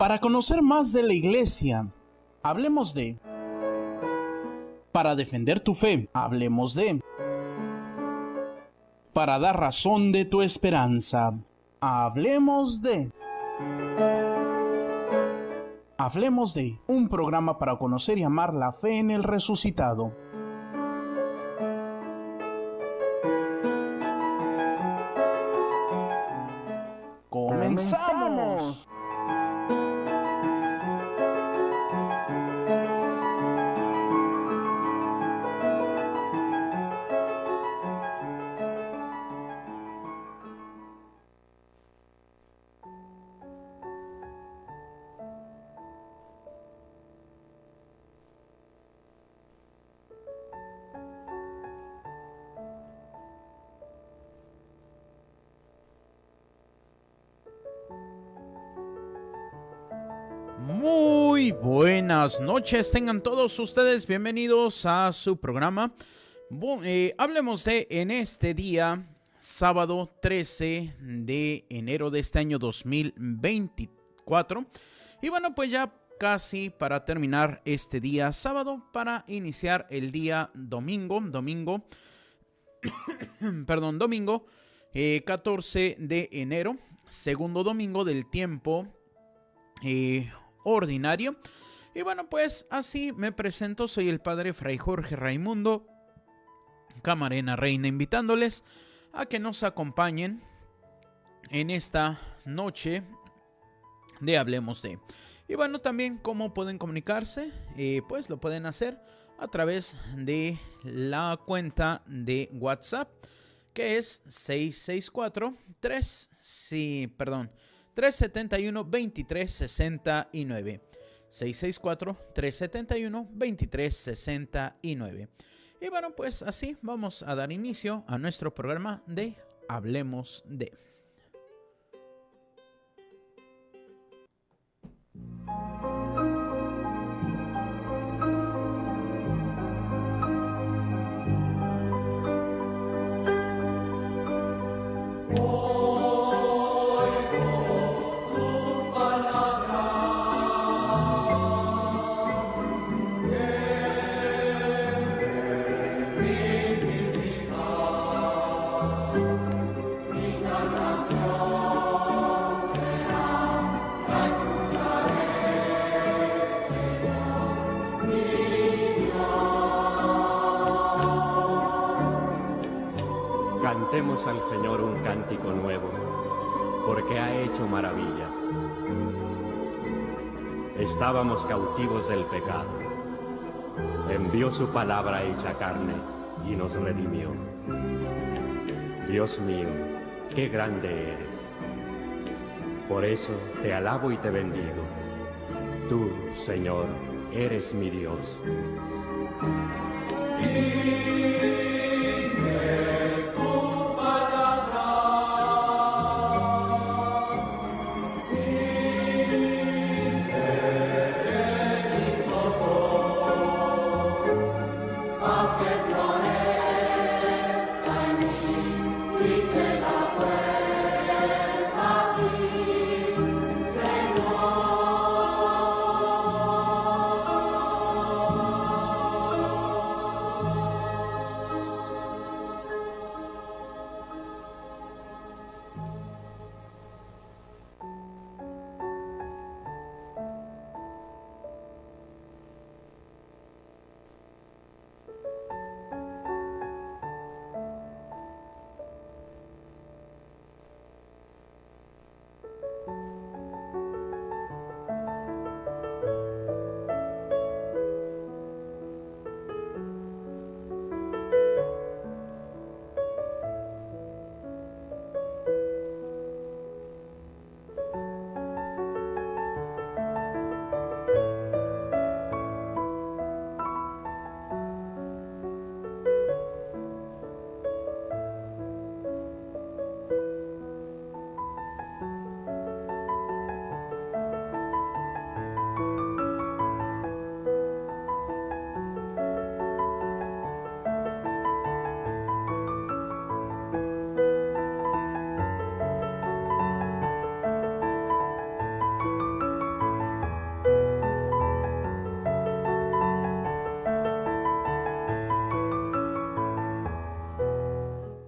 Para conocer más de la Iglesia, hablemos de. Para defender tu fe, hablemos de. Para dar razón de tu esperanza, hablemos de. Hablemos de un programa para conocer y amar la fe en el resucitado. ¡Comenzamos! Muy buenas noches, tengan todos ustedes bienvenidos a su programa. Hablemos de en este día, sábado 13 de enero de este año 2024. Y bueno, pues ya casi para terminar este día sábado, para iniciar el día domingo 14 de enero, segundo domingo del tiempo ordinario. Y bueno, pues así me presento, soy el padre Fray Jorge Raimundo Camarena Reina, invitándoles a que nos acompañen en esta noche de Hablemos de. Y bueno, también cómo pueden comunicarse, pues lo pueden hacer a través de la cuenta de WhatsApp, que es 371-2369. 664-371-2369. Y bueno, pues así vamos a dar inicio a nuestro programa de Hablemos de. Cantemos al Señor un cántico nuevo, porque ha hecho maravillas. Estábamos cautivos del pecado. Envió su palabra hecha carne y nos redimió. Dios mío, qué grande eres. Por eso te alabo y te bendigo. Tú, Señor, eres mi Dios.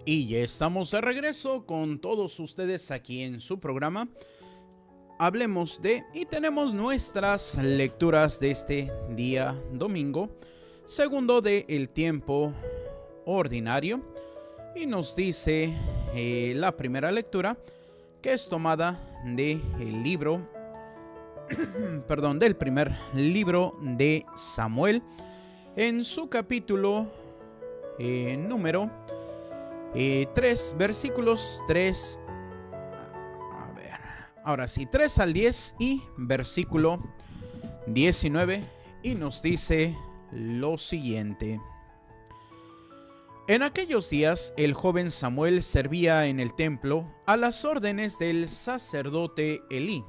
Y ya estamos de regreso con todos ustedes aquí en su programa Hablemos de, y tenemos nuestras lecturas de este día domingo, segundo de el tiempo ordinario, y nos dice la primera lectura, que es tomada del libro, del primer libro de Samuel, en su capítulo número 3, versículos 3, ahora sí, 3 al 10 y versículo 19, y nos dice lo siguiente. En aquellos días el joven Samuel servía en el templo a las órdenes del sacerdote Elí.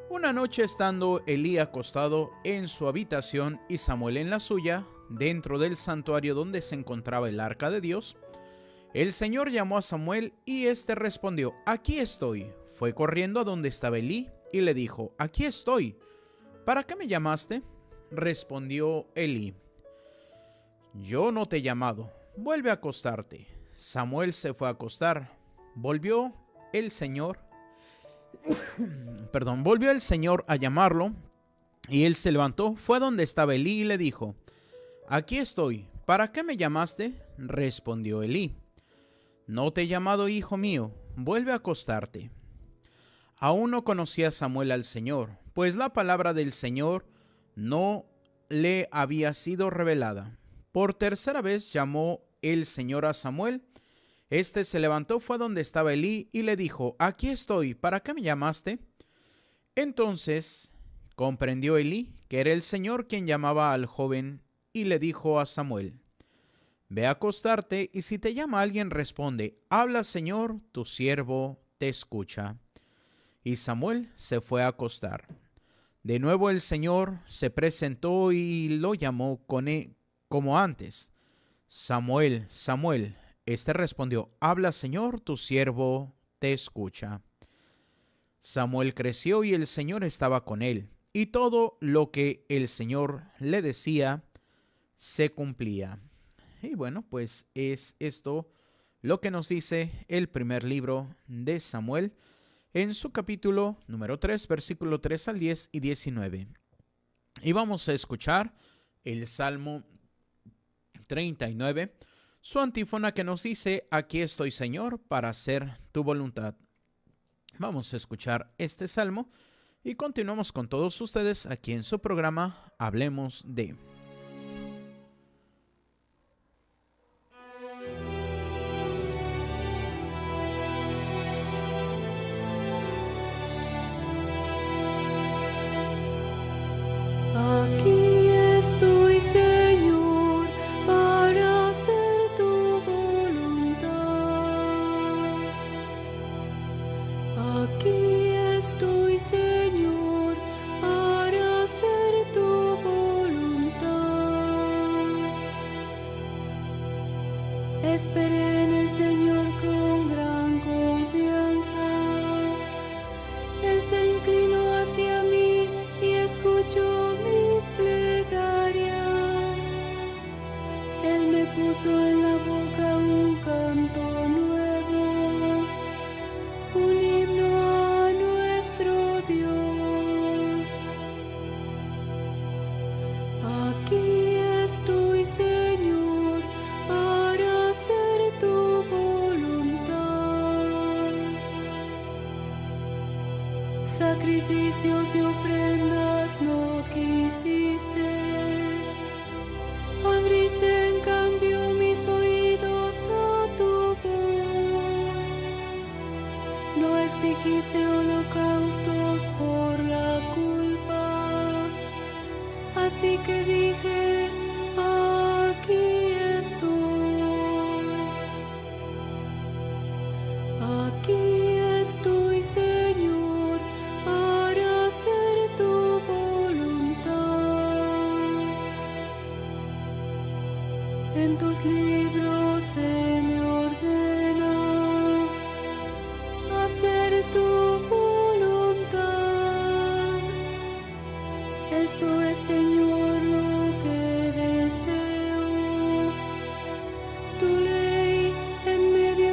Una noche, estando Elí acostado en su habitación y Samuel en la suya, dentro del santuario donde se encontraba el arca de Dios, el Señor llamó a Samuel y éste respondió: «Aquí estoy». Fue corriendo a donde estaba Elí y le dijo: «Aquí estoy. ¿Para qué me llamaste?». Respondió Elí: «Yo no te he llamado. Vuelve a acostarte». Samuel se fue a acostar. Volvió el Señor a llamarlo, y él se levantó, fue a donde estaba Elí y le dijo: «Aquí estoy. ¿Para qué me llamaste?». Respondió Elí: «No te he llamado, hijo mío. Vuelve a acostarte». Aún no conocía Samuel al Señor, pues la palabra del Señor no le había sido revelada. Por tercera vez llamó el Señor a Samuel. Este se levantó, fue a donde estaba Elí y le dijo: «Aquí estoy. ¿Para qué me llamaste?». Entonces comprendió Elí que era el Señor quien llamaba al joven, y le dijo a Samuel: «Ve a acostarte, y si te llama alguien, responde: Habla, Señor, tu siervo te escucha». Y Samuel se fue a acostar. De nuevo el Señor se presentó y lo llamó como antes: «Samuel, Samuel». Este respondió: «Habla, Señor, tu siervo te escucha». Samuel creció y el Señor estaba con él, y todo lo que el Señor le decía se cumplía. Y bueno, pues es esto lo que nos dice el primer libro de Samuel en su capítulo número 3, versículo 3 al 10 y 19. Y vamos a escuchar el Salmo 39, su antífona, que nos dice: «Aquí estoy, Señor, para hacer tu voluntad». Vamos a escuchar este salmo y continuamos con todos ustedes aquí en su programa Hablemos de. Aquí estoy, Señor, para hacer tu voluntad. Aquí estoy, Señor, para hacer tu voluntad. Esperé en el Señor con gran confianza. Él se inclinó hacia mí y escuchó mis plegarias. Él me puso en la boca un canto nuevo, un himno a nuestro Dios. Aquí estoy, Señor, para hacer tu voluntad. Sacrificios y ofrendas no quisiste, abriste en cambio mis oídos a tu voz. No exigiste holocaustos por la culpa, así que dije: aquí estoy. Aquí estoy, Señor, para hacer tu voluntad. En tus libros se me ordena hacer tu voluntad. Esto es, Señor, lo que deseo, tu ley en medio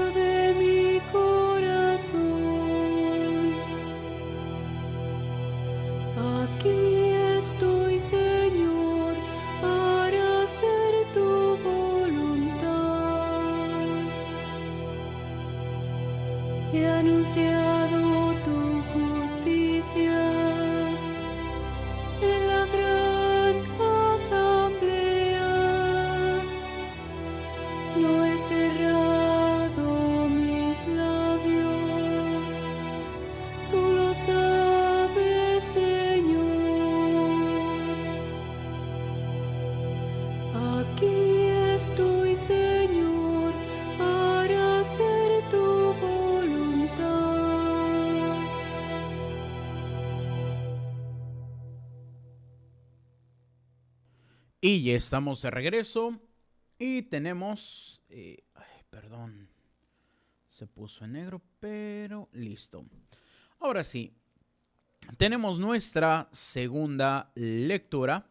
he anunciado tu justicia en la gran asamblea. No he cerrado mis labios, tú lo sabes, Señor. Aquí estoy, Señor, para hacer tu voluntad. Y ya estamos de regreso y tenemos... perdón, se puso en negro, pero listo. Ahora sí, tenemos nuestra segunda lectura,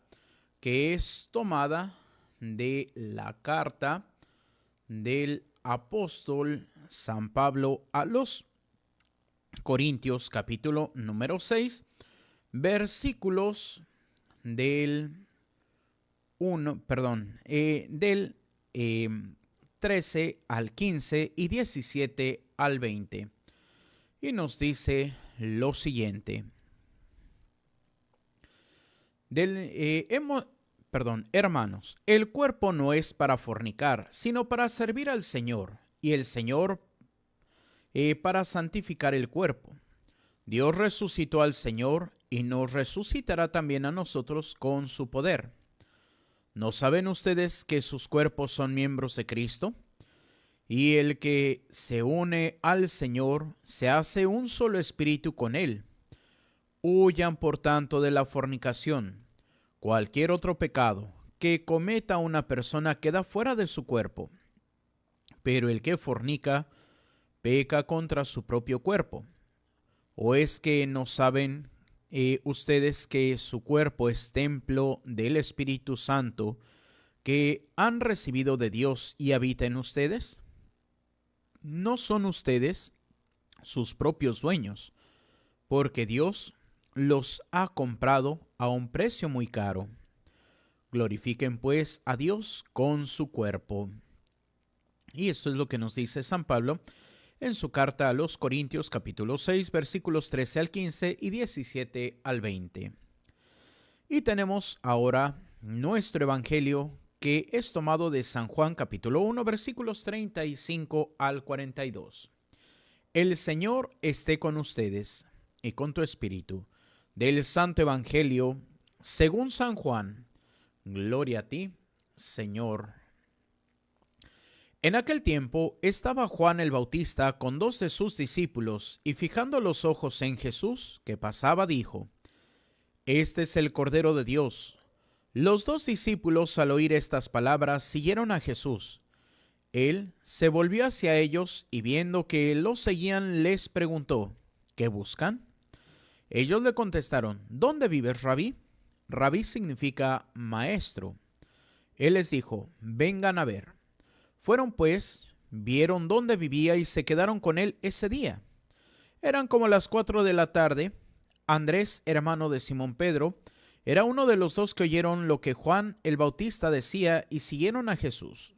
que es tomada de la carta del apóstol San Pablo a los Corintios, capítulo número 6, versículos del 13 al 15 y 17 al 20. Y nos dice lo siguiente. Hermanos, el cuerpo no es para fornicar, sino para servir al Señor, y el Señor para santificar el cuerpo. Dios resucitó al Señor y nos resucitará también a nosotros con su poder. ¿No saben ustedes que sus cuerpos son miembros de Cristo? Y el que se une al Señor se hace un solo espíritu con Él. Huyan, por tanto, de la fornicación. Cualquier otro pecado que cometa una persona queda fuera de su cuerpo. Pero el que fornica, peca contra su propio cuerpo. ¿O es que no saben ustedes que su cuerpo es templo del Espíritu Santo que han recibido de Dios y habita en ustedes? ¿No son ustedes sus propios dueños? Porque Dios los ha comprado a un precio muy caro. Glorifiquen pues a Dios con su cuerpo. Y esto es lo que nos dice San Pablo en su carta a los Corintios, capítulo 6, versículos 13 al 15 y 17 al 20. Y tenemos ahora nuestro evangelio, que es tomado de San Juan, capítulo 1, versículos 35 al 42. El Señor esté con ustedes y con tu espíritu. Del Santo Evangelio, según San Juan. Gloria a ti, Señor. En aquel tiempo estaba Juan el Bautista con 2 de sus discípulos, y fijando los ojos en Jesús, que pasaba, dijo: Este es el Cordero de Dios. Los 2 discípulos, al oír estas palabras, siguieron a Jesús. Él se volvió hacia ellos y viendo que los seguían, les preguntó: ¿Qué buscan? Ellos le contestaron: ¿Dónde vives, Rabí? Rabí significa maestro. Él les dijo: vengan a ver. Fueron pues, vieron dónde vivía y se quedaron con él ese día. Eran como las 4 de la tarde. Andrés, hermano de Simón Pedro, era uno de los 2 que oyeron lo que Juan el Bautista decía y siguieron a Jesús.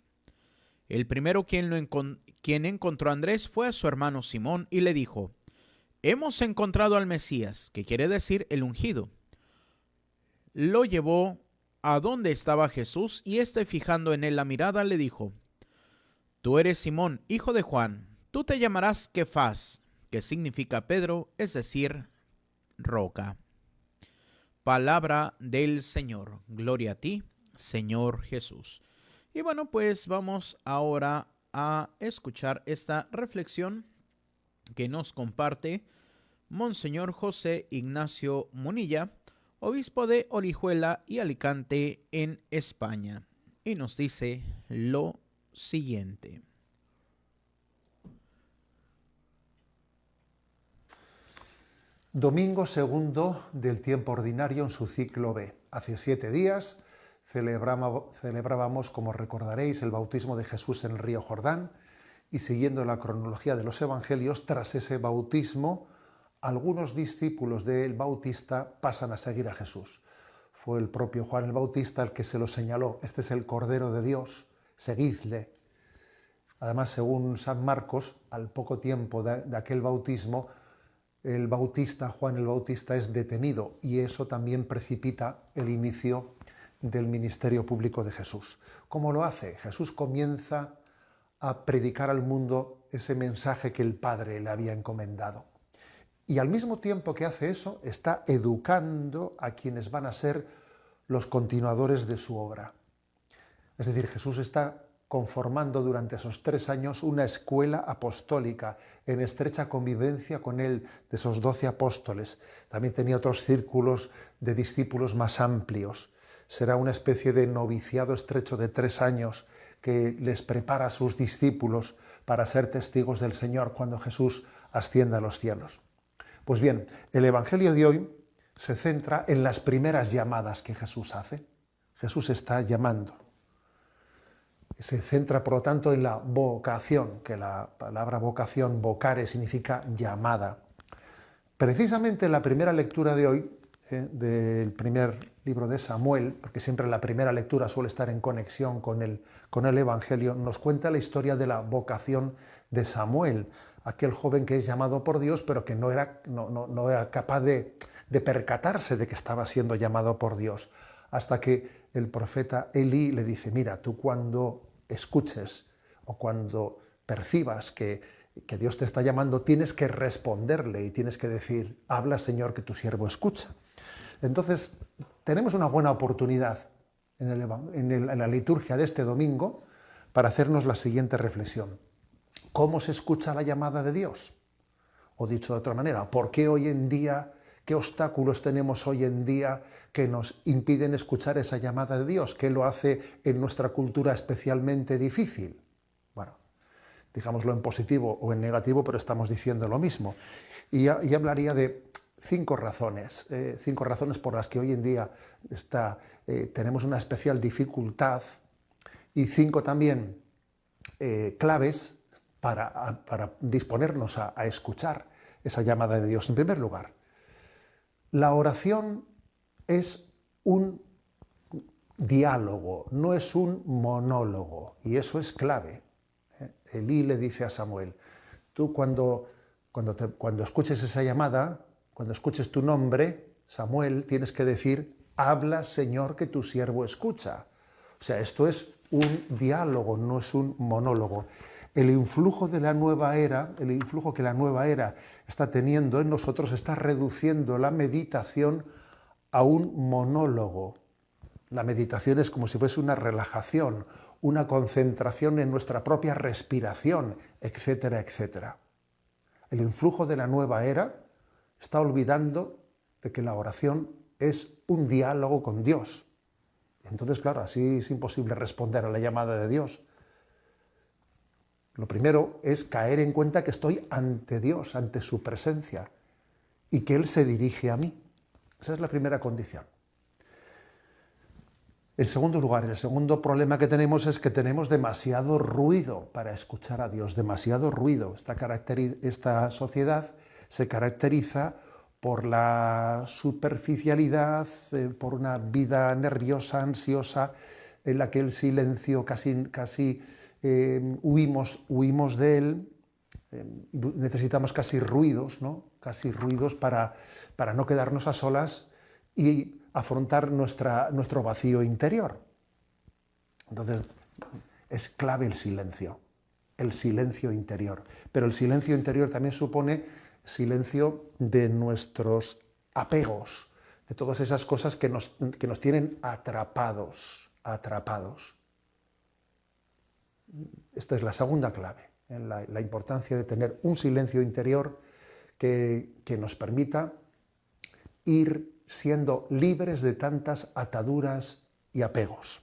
El primero quien encontró a Andrés fue a su hermano Simón y le dijo: hemos encontrado al Mesías, que quiere decir el ungido. Lo llevó a donde estaba Jesús y éste, fijando en él la mirada, le dijo: tú eres Simón, hijo de Juan, tú te llamarás Kefas, que significa Pedro, es decir, roca. Palabra del Señor. Gloria a ti, Señor Jesús. Y bueno, pues vamos ahora a escuchar esta reflexión que nos comparte Monseñor José Ignacio Munilla, obispo de Orihuela y Alicante en España. Y nos dice lo siguiente. Domingo segundo del tiempo ordinario en su ciclo B. Hace 7 días celebrábamos, como recordaréis, el bautismo de Jesús en el río Jordán, y siguiendo la cronología de los evangelios, tras ese bautismo, algunos discípulos del Bautista pasan a seguir a Jesús. Fue el propio Juan el Bautista el que se lo señaló: este es el Cordero de Dios, seguidle. Además, según San Marcos, al poco tiempo de aquel bautismo, el bautista, Juan el Bautista, es detenido y eso también precipita el inicio del ministerio público de Jesús. ¿Cómo lo hace? Jesús comienza a predicar al mundo ese mensaje que el Padre le había encomendado. Y al mismo tiempo que hace eso, está educando a quienes van a ser los continuadores de su obra. Es decir, Jesús está conformando durante esos 3 años una escuela apostólica en estrecha convivencia con él, de esos 12 apóstoles. También tenía otros círculos de discípulos más amplios. Será una especie de noviciado estrecho de 3 años que les prepara a sus discípulos para ser testigos del Señor cuando Jesús ascienda a los cielos. Pues bien, el Evangelio de hoy se centra en las primeras llamadas que Jesús hace. Jesús está llamando. Se centra, por lo tanto, en la vocación, que la palabra vocación, vocare, significa llamada. Precisamente en la primera lectura de hoy, del primer libro de Samuel, porque siempre la primera lectura suele estar en conexión con el Evangelio, nos cuenta la historia de la vocación de Samuel, aquel joven que es llamado por Dios, pero que no era capaz de percatarse de que estaba siendo llamado por Dios, hasta que el profeta Elí le dice: mira, tú cuando escuches o cuando percibas que Dios te está llamando, tienes que responderle y tienes que decir: habla, Señor, que tu siervo escucha. Entonces, tenemos una buena oportunidad en la liturgia de este domingo para hacernos la siguiente reflexión. ¿Cómo se escucha la llamada de Dios? O dicho de otra manera, ¿por qué hoy en día, qué obstáculos tenemos hoy en día que nos impiden escuchar esa llamada de Dios? ¿Qué lo hace en nuestra cultura especialmente difícil? Bueno, digámoslo en positivo o en negativo, pero estamos diciendo lo mismo. Y hablaría de 5 razones, 5 razones por las que hoy en día tenemos una especial dificultad, y 5 también claves para disponernos a escuchar esa llamada de Dios. En primer lugar, la oración es un diálogo, no es un monólogo, y eso es clave. Elí le dice a Samuel: tú cuando escuches esa llamada, cuando escuches tu nombre, Samuel, tienes que decir: habla, Señor, que tu siervo escucha. O sea, esto es un diálogo, no es un monólogo. El influjo de la nueva era, el influjo que la nueva era está teniendo en nosotros, está reduciendo la meditación a un monólogo. La meditación es como si fuese una relajación, una concentración en nuestra propia respiración, etcétera, etcétera. El influjo de la nueva era está olvidando de que la oración es un diálogo con Dios. Entonces, claro, así es imposible responder a la llamada de Dios. Lo primero es caer en cuenta que estoy ante Dios, ante su presencia, y que Él se dirige a mí. Esa es la primera condición. En segundo lugar, el segundo problema que tenemos es que tenemos demasiado ruido para escuchar a Dios, demasiado ruido. Esta sociedad se caracteriza por la superficialidad, por una vida nerviosa, ansiosa, en la que el silencio casi huimos de él. Necesitamos casi ruidos, ¿no? Casi ruidos para no quedarnos a solas y afrontar nuestro vacío interior. Entonces, es clave el silencio interior. Pero el silencio interior también supone silencio de nuestros apegos, de todas esas cosas que nos tienen atrapados. Esta es la segunda clave, la importancia de tener un silencio interior que nos permita ir siendo libres de tantas ataduras y apegos.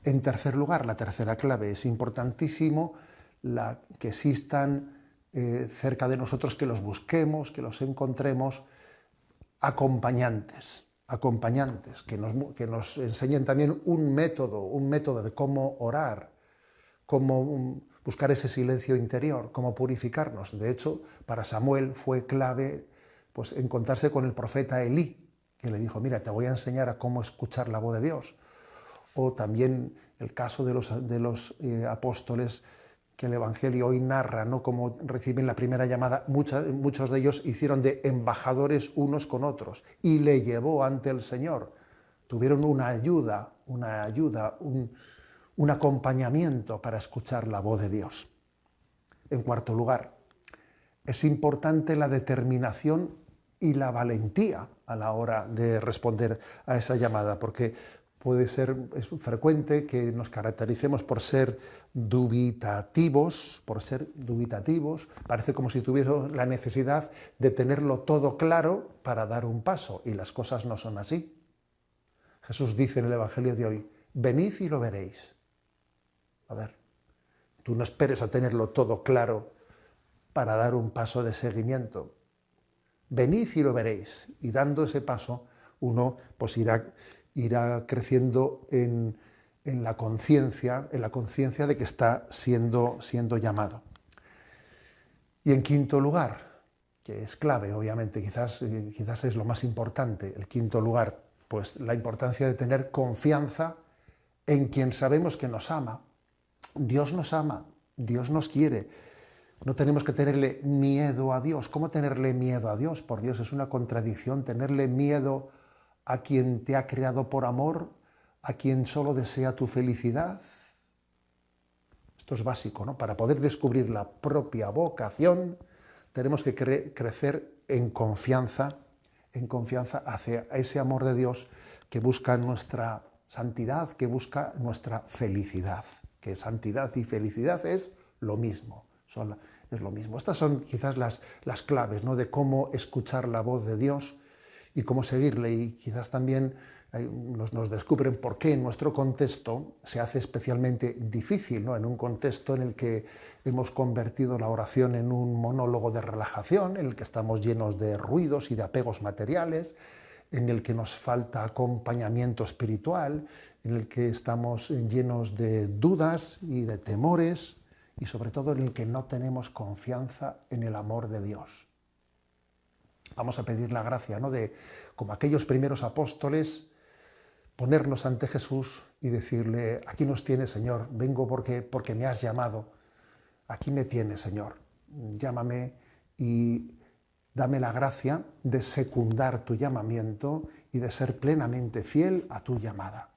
En tercer lugar, la tercera clave, es importantísimo que existan cerca de nosotros, que los busquemos, que los encontremos, acompañantes que nos enseñen también un método de cómo orar, cómo buscar ese silencio interior, cómo purificarnos. De hecho, para Samuel fue clave pues encontrarse con el profeta Elí, que le dijo: mira, te voy a enseñar a cómo escuchar la voz de Dios. O también el caso de los apóstoles que el Evangelio hoy narra, ¿no?, cómo reciben la primera llamada, muchos de ellos hicieron de embajadores unos con otros y le llevó ante el Señor. Tuvieron una ayuda, un acompañamiento para escuchar la voz de Dios. En cuarto lugar, es importante la determinación y la valentía a la hora de responder a esa llamada, porque es frecuente que nos caractericemos por ser dubitativos, parece como si tuviéramos la necesidad de tenerlo todo claro para dar un paso, y las cosas no son así. Jesús dice en el Evangelio de hoy, venid y lo veréis. A ver, tú no esperes a tenerlo todo claro para dar un paso de seguimiento. Venid y lo veréis. Y dando ese paso, uno pues irá creciendo en la conciencia de que está siendo llamado. Y en quinto lugar, que es clave, obviamente, quizás es lo más importante, el quinto lugar, pues la importancia de tener confianza en quien sabemos que nos ama. Dios nos ama, Dios nos quiere. No tenemos que tenerle miedo a Dios. ¿Cómo tenerle miedo a Dios? Por Dios, es una contradicción tenerle miedo a quien te ha creado por amor, a quien solo desea tu felicidad. Esto es básico, ¿no? Para poder descubrir la propia vocación, tenemos que crecer en confianza hacia ese amor de Dios que busca nuestra santidad, que busca nuestra felicidad. Que santidad y felicidad es lo mismo. Es lo mismo. Estas son quizás las claves, ¿no?, de cómo escuchar la voz de Dios y cómo seguirle. Y quizás también nos descubren por qué en nuestro contexto se hace especialmente difícil, ¿no?, en un contexto en el que hemos convertido la oración en un monólogo de relajación, en el que estamos llenos de ruidos y de apegos materiales, en el que nos falta acompañamiento espiritual, en el que estamos llenos de dudas y de temores, y sobre todo en el que no tenemos confianza en el amor de Dios. Vamos a pedir la gracia, ¿no?, de, como aquellos primeros apóstoles, ponernos ante Jesús y decirle, aquí nos tienes, Señor, vengo porque me has llamado, aquí me tienes, Señor, llámame y dame la gracia de secundar tu llamamiento y de ser plenamente fiel a tu llamada.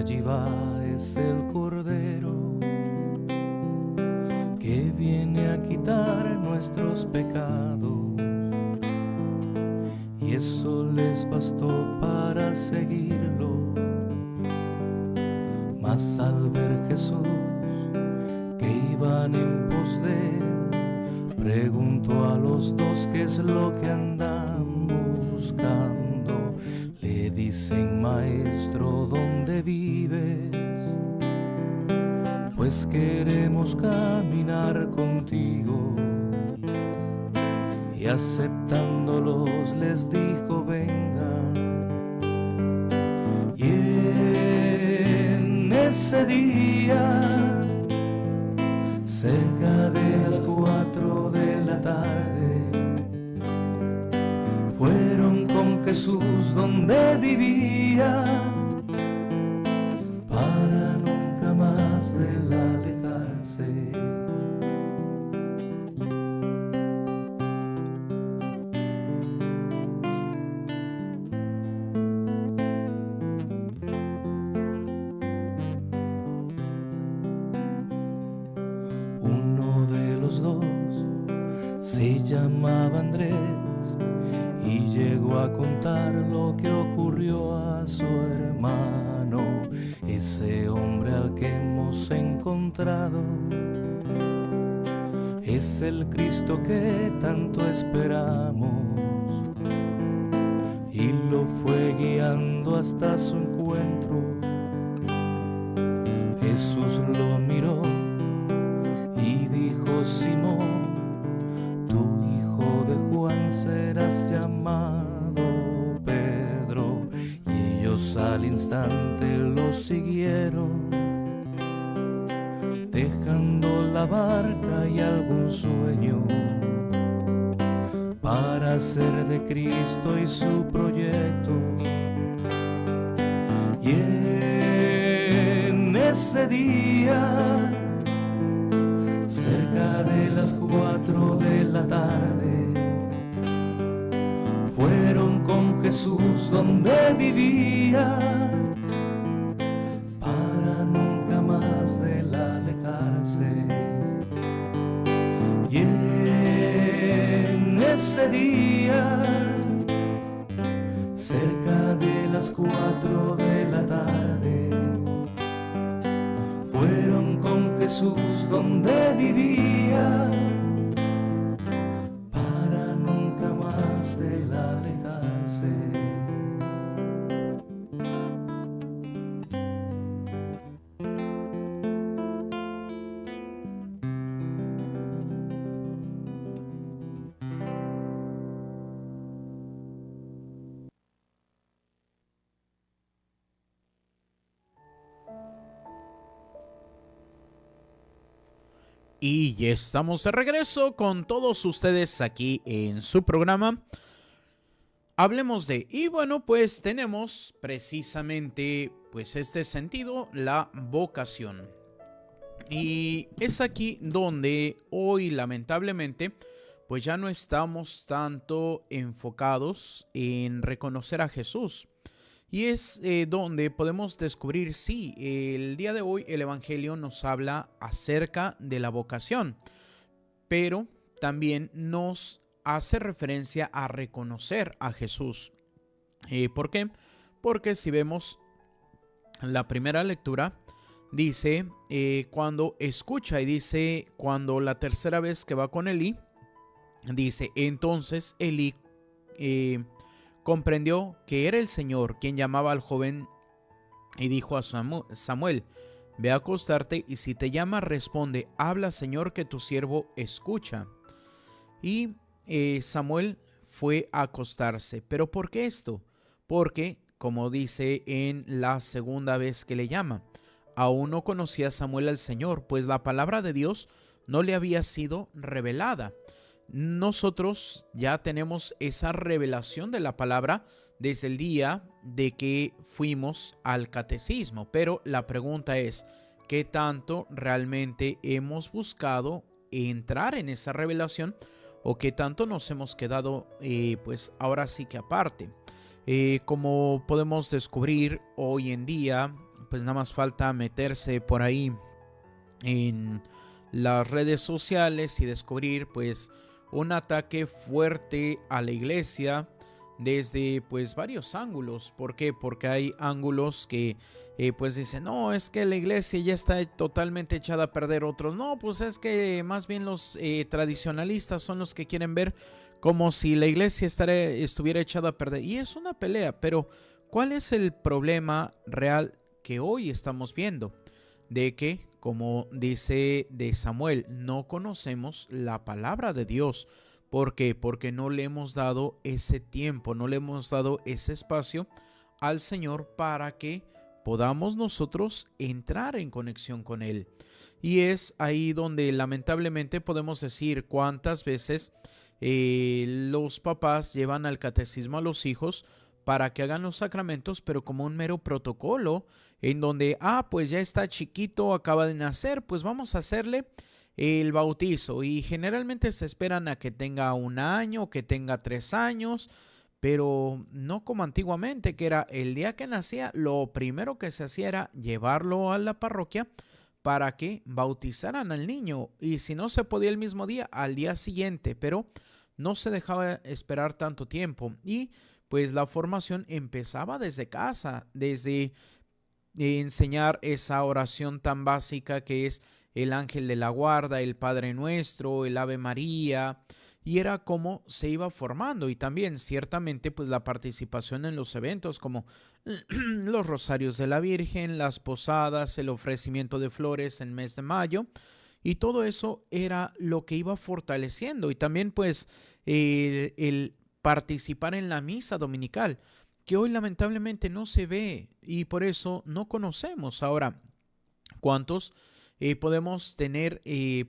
allí va, es el Cordero que viene a quitar nuestros pecados. y eso les bastó para seguirlo. Mas al ver Jesús que iban en pos de él, preguntó a los dos qué es lo que andan buscando. Le dicen: Maestro, ¿dónde vives? Pues queremos caminar contigo. Y aceptándolos les dijo: vengan. Y en ese día, cerca de las 4 de la tarde, fueron con Jesús donde vivía, para nunca más de él alejarse. Uno de los dos se llamaba Andrés y llegó a contar lo que ocurrió a su hermano. Ese hombre al que hemos encontrado es el Cristo que tanto esperamos, y lo fue guiando hasta su encuentro. Jesús lo miró y dijo: Simón, tu hijo de Juan serás llamado Pedro. Y ellos al instante lo siguieron, dejando la barca y algún sueño, para hacer de Cristo y su proyecto. Y en ese día, cerca de las 4 de la tarde, fueron con Jesús donde vivía, para nunca más de él alejarse. Y en ese día, cerca de las 4 de la tarde, fueron con Jesús donde vivía, para nunca más de él alejarse. Y ya estamos de regreso con todos ustedes aquí en su programa Hablemos de... Y bueno, pues tenemos precisamente pues este sentido, la vocación. Y es aquí donde hoy lamentablemente pues ya no estamos tanto enfocados en reconocer a Jesús. Y es donde podemos descubrir, sí, el día de hoy el Evangelio nos habla acerca de la vocación, pero también nos hace referencia a reconocer a Jesús. ¿Por qué? Porque si vemos la primera lectura, dice cuando escucha, y dice cuando la tercera vez que va con Elí, dice entonces Elí comprendió que era el Señor quien llamaba al joven y dijo a Samuel: ve a acostarte y si te llama responde: habla, Señor, que tu siervo escucha. Y Samuel fue a acostarse. ¿Pero por qué esto? Porque, como dice en la segunda vez que le llama, aún no conocía Samuel al Señor, pues la palabra de Dios no le había sido revelada. Nosotros ya tenemos esa revelación de la palabra desde el día de que fuimos al catecismo, pero la pregunta es, ¿qué tanto realmente hemos buscado entrar en esa revelación o qué tanto nos hemos quedado pues ahora sí que aparte? Como podemos descubrir hoy en día, pues nada más falta meterse por ahí en las redes sociales y descubrir pues un ataque fuerte a la iglesia desde pues varios ángulos. ¿Por qué? Porque hay ángulos que pues dicen, no, es que la iglesia ya está totalmente echada a perder. Otros, no, pues es que más bien los tradicionalistas son los que quieren ver como si la iglesia estuviera echada a perder. Y es una pelea, pero ¿cuál es el problema real que hoy estamos viendo? De que, como dice de Samuel, no conocemos la palabra de Dios. ¿Por qué? Porque no le hemos dado ese tiempo, no le hemos dado ese espacio al Señor para que podamos nosotros entrar en conexión con Él. Y es ahí donde lamentablemente podemos decir cuántas veces los papás llevan al catecismo a los hijos para que hagan los sacramentos, pero como un mero protocolo, en donde, pues ya está chiquito, acaba de nacer, pues vamos a hacerle el bautizo. Y generalmente se esperan a que tenga 1 año, que tenga 3 años, pero no como antiguamente, que era el día que nacía, lo primero que se hacía era llevarlo a la parroquia para que bautizaran al niño. Y si no se podía el mismo día, al día siguiente, pero no se dejaba esperar tanto tiempo. Y pues la formación empezaba desde casa, desde enseñar esa oración tan básica que es el ángel de la guarda, el Padre Nuestro, el Ave María, y era como se iba formando. Y también ciertamente pues la participación en los eventos como los rosarios de la Virgen, las posadas, el ofrecimiento de flores en mes de mayo, y todo eso era lo que iba fortaleciendo. Y también pues el participar en la misa dominical, que hoy lamentablemente no se ve y por eso no conocemos. Ahora, ¿cuántos podemos tener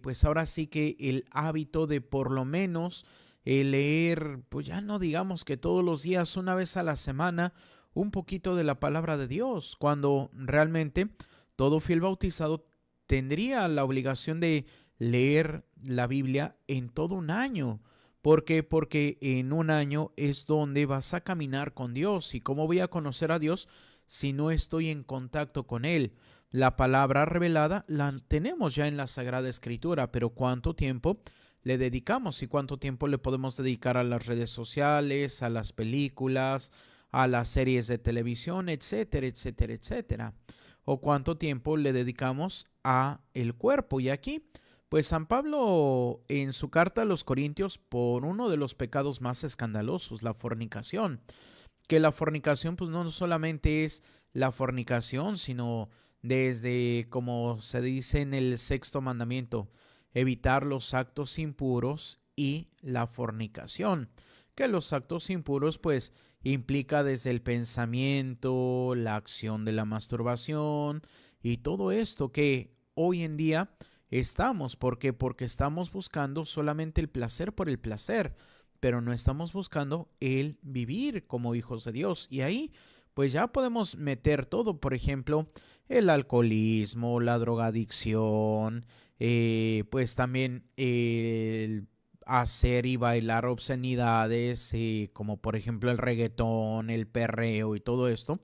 pues ahora sí que el hábito de por lo menos leer, pues ya no digamos que todos los días, una vez a la semana, un poquito de la palabra de Dios, cuando realmente todo fiel bautizado tendría la obligación de leer la Biblia en todo un año? ¿Por qué? Porque en un año es donde vas a caminar con Dios. ¿Y cómo voy a conocer a Dios si no estoy en contacto con Él? La palabra revelada la tenemos ya en la Sagrada Escritura, pero ¿cuánto tiempo le dedicamos y cuánto tiempo le podemos dedicar a las redes sociales, a las películas, a las series de televisión, etcétera, etcétera, etcétera? ¿O cuánto tiempo le dedicamos a el cuerpo? Y aquí pues San Pablo en su carta a los Corintios, por uno de los pecados más escandalosos, la fornicación, que la fornicación pues no solamente es la fornicación, sino desde, como se dice en el 6º mandamiento, evitar los actos impuros y la fornicación, que los actos impuros pues implica desde el pensamiento, la acción de la masturbación y todo esto que hoy en día estamos. ¿Por qué? Porque estamos buscando solamente el placer por el placer, pero no estamos buscando el vivir como hijos de Dios. Y ahí pues ya podemos meter todo, por ejemplo, el alcoholismo, la drogadicción, pues también el hacer y bailar obscenidades, como por ejemplo el reggaetón, el perreo y todo esto.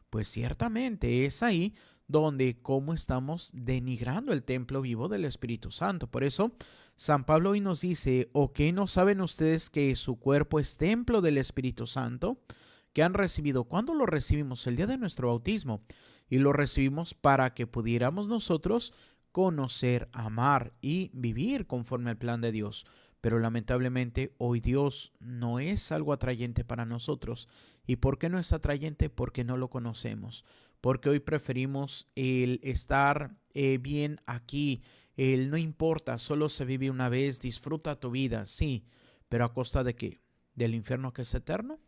Pues ciertamente es ahí donde cómo estamos denigrando el templo vivo del Espíritu Santo. Por eso San Pablo hoy nos dice, ¿o qué no saben ustedes que su cuerpo es templo del Espíritu Santo que han recibido? ¿Cuándo lo recibimos? El día de nuestro bautismo. Y lo recibimos para que pudiéramos nosotros conocer, amar y vivir conforme al plan de Dios. Pero lamentablemente hoy Dios no es algo atrayente para nosotros. ¿Y por qué no es atrayente? Porque no lo conocemos. Porque hoy preferimos el estar bien aquí, el no importa, solo se vive una vez, disfruta tu vida, sí, pero ¿a costa de qué? ¿Del infierno que es eterno?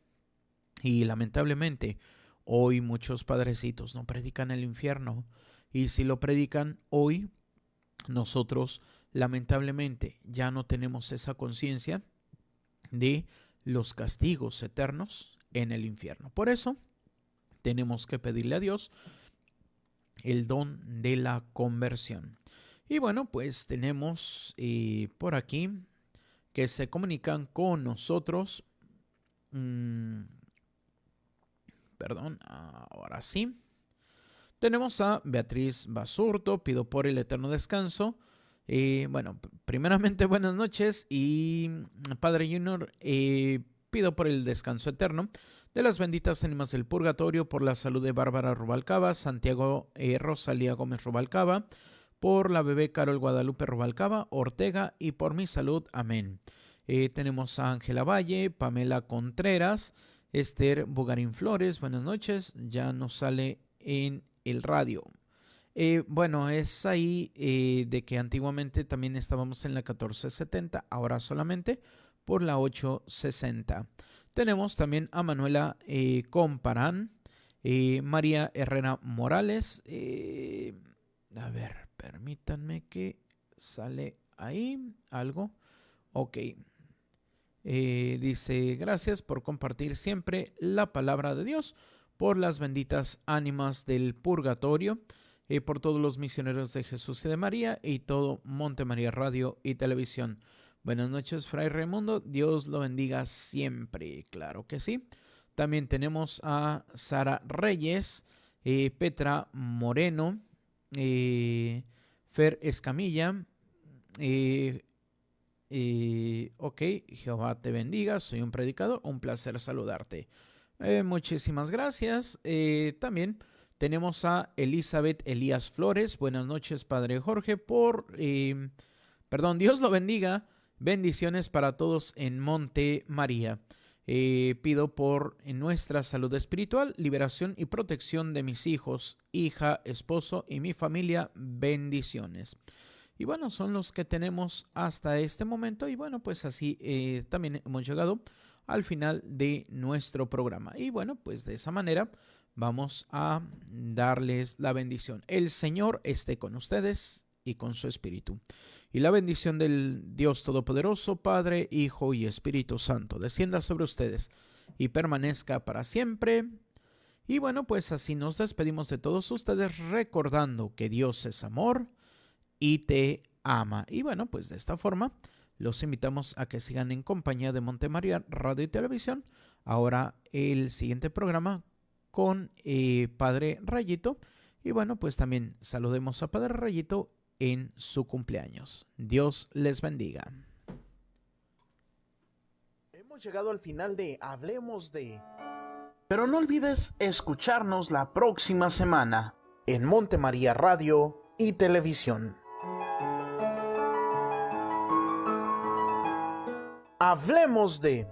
Y lamentablemente hoy muchos padrecitos no predican el infierno, y si lo predican hoy, nosotros lamentablemente ya no tenemos esa conciencia de los castigos eternos en el infierno. Por eso tenemos que pedirle a Dios el don de la conversión. Y bueno, pues tenemos por aquí que se comunican con nosotros. Perdón, ahora sí. Tenemos a Beatriz Basurto, pido por el eterno descanso. Bueno, primeramente buenas noches y Padre Junior, pido por el descanso eterno de las benditas ánimas del purgatorio, por la salud de Bárbara Rubalcaba, Santiago Rosalía Gómez Rubalcaba, por la bebé Carol Guadalupe Rubalcaba Ortega y por mi salud. Amén. Tenemos a Ángela Valle, Pamela Contreras, Esther Bugarín Flores. Buenas noches, ya nos sale en el radio. Bueno, es ahí de que antiguamente también estábamos en la 1470, ahora solamente por la 860. Tenemos también a Manuela Comparán, María Herrera Morales. A ver, permítanme que sale ahí algo. Ok. Dice, gracias por compartir siempre la palabra de Dios, por las benditas ánimas del purgatorio, por todos los misioneros de Jesús y de María y todo Monte María Radio y Televisión. Buenas noches, Fray Raimundo. Dios lo bendiga siempre. Claro que sí. También tenemos a Sara Reyes, Petra Moreno, Fer Escamilla. Ok, Jehová te bendiga. Soy un predicador. Un placer saludarte. Muchísimas gracias. También tenemos a Elizabeth Elías Flores. Buenas noches, Padre Jorge. Dios lo bendiga. Bendiciones para todos en Monte María. Pido por nuestra salud espiritual, liberación y protección de mis hijos, hija, esposo y mi familia. Bendiciones. Y bueno, son los que tenemos hasta este momento. Y bueno, pues así también hemos llegado al final de nuestro programa. Y bueno, pues de esa manera vamos a darles la bendición. El Señor esté con ustedes y con su espíritu. Y la bendición del Dios Todopoderoso, Padre, Hijo y Espíritu Santo, descienda sobre ustedes y permanezca para siempre. Y bueno, pues así nos despedimos de todos ustedes, recordando que Dios es amor y te ama. Y bueno, pues de esta forma los invitamos a que sigan en compañía de Monte María Radio y Televisión. Ahora el siguiente programa con Padre Rayito. Y bueno, pues también saludemos a Padre Rayito en su cumpleaños. Dios les bendiga. Hemos llegado al final de Hablemos de... Pero no olvides escucharnos la próxima semana en Monte María Radio y Televisión. Hablemos de...